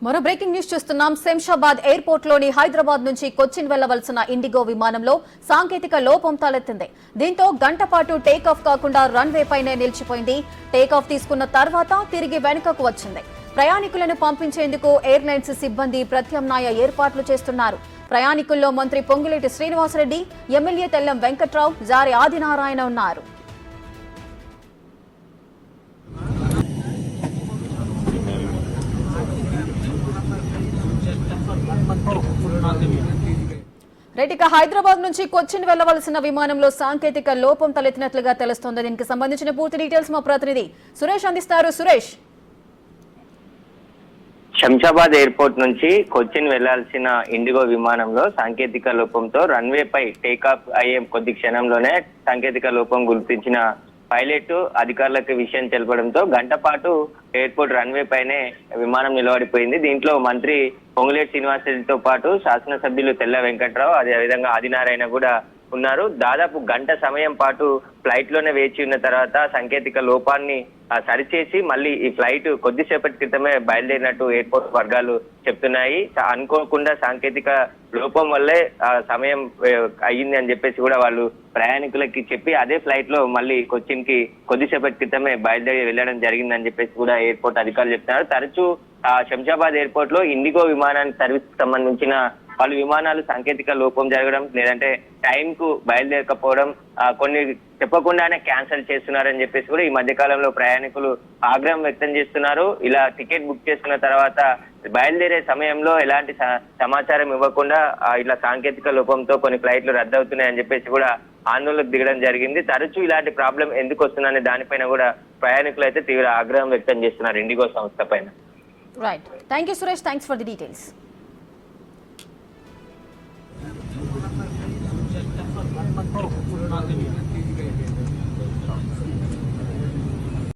మరో breaking news చూస్తున్నాం. Shamshabad airport లోని హైదరాబాద్ నుంచి కొచ్చిన్ వెళ్లవలసిన ఇండిగో విమానంలో సాంకేతిక లోపం తలెత్తింది. దీంతో గంట పాటు టేకాఫ్ కాకుండా రన్వే పైనే నిలిచిపోయింది. టేకాఫ్ తీసుకున్న తర్వాత తిరిగి వెనుకకు వచ్చింది. ప్రయాణికులను పంపించేందుకు ఎయిర్లైన్స్ సిబ్బంది ప్రత్యామ్నాయ ఏర్పాట్లు చేస్తున్నారు. ప్రయాణికుల్లో మంత్రి పొంగులేటి శ్రీనివాసరెడ్డి, ఎమ్మెల్యే తెల్లం వెంకట్రావు, జారి ఆదినారాయణ ఉన్నారు. రైట్, హైదరాబాద్ నుంచి కొచ్చిన్ వెళ్లవలసిన విమానంలో సాంకేతిక లోపం తలెత్తినట్లుగా తెలుస్తోంది. దీనికి సంబంధించిన పూర్తి డీటెయిల్స్ మా ప్రతినిధి సురేష్ అందిస్తారు. సురేష్, శంషాబాద్ ఎయిర్పోర్ట్ నుంచి కొచ్చిన్ వెళ్లాల్సిన ఇండిగో విమానంలో సాంకేతిక లోపంతో రన్వే పై టేకాఫ్ అయ్యే కొద్ది క్షణంలోనే సాంకేతిక లోపం గుర్తించిన పైలట్ అధికారులకు విషయం తెలపడంతో గంట పాటు ఎయిర్పోర్ట్ రన్వే పైనే విమానం నిలబడిపోయింది. దీంట్లో మంత్రి పొంగులేటి శ్రీనివాసరెడ్డితో పాటు శాసనసభ్యులు తెల్ల వెంకట్రావు, అదేవిధంగా ఆదినారాయణ కూడా ఉన్నారు. దాదాపు గంట సమయం పాటు ఫ్లైట్ లోనే వేచి ఉన్న తర్వాత సాంకేతిక లోపాన్ని సరిచేసి మళ్ళీ ఈ ఫ్లైట్ కొద్దిసేపటి క్రితమే బయలుదేరినట్టు ఎయిర్పోర్ట్ వర్గాలు చెప్తున్నాయి. అనుకోకుండా సాంకేతిక లోపం వల్లే సమయం అయ్యింది అని చెప్పేసి కూడా వాళ్ళు ప్రయాణికులకి చెప్పి అదే ఫ్లైట్ లో మళ్ళీ కొచ్చిన్ కి కొద్దిసేపటి క్రితమే బయలుదేరి వెళ్లడం జరిగిందని చెప్పేసి కూడా ఎయిర్పోర్ట్ అధికారులు చెప్తున్నారు. తరచూ శంషాబాద్ ఎయిర్పోర్ట్ లో ఇండిగో విమానానికి సర్వీస్ సంబంధించిన పలు విమానాలు సాంకేతిక లోపం జరగడం, లేదంటే టైం కు బయలుదేరకపోవడం, కొన్ని చెప్పకుండానే క్యాన్సిల్ చేస్తున్నారని చెప్పేసి కూడా ఈ మధ్య కాలంలో ప్రయాణికులు ఆగ్రహం వ్యక్తం చేస్తున్నారు. ఇలా టికెట్ బుక్ చేసుకున్న తర్వాత బయలుదేరే సమయంలో ఎలాంటి సమాచారం ఇవ్వకుండా ఇలా సాంకేతిక లోపంతో కొన్ని ఫ్లైట్లు రద్దవుతున్నాయని చెప్పేసి కూడా ఆందోళనకు దిగడం జరిగింది. తరచూ ఇలాంటి ప్రాబ్లం ఎందుకు వస్తుందనే దానిపైన కూడా ప్రయాణికులు అయితే తీవ్ర ఆగ్రహం వ్యక్తం చేస్తున్నారు ఇండిగో సంస్థ పైన. Right, thank you Suresh, thanks for the details.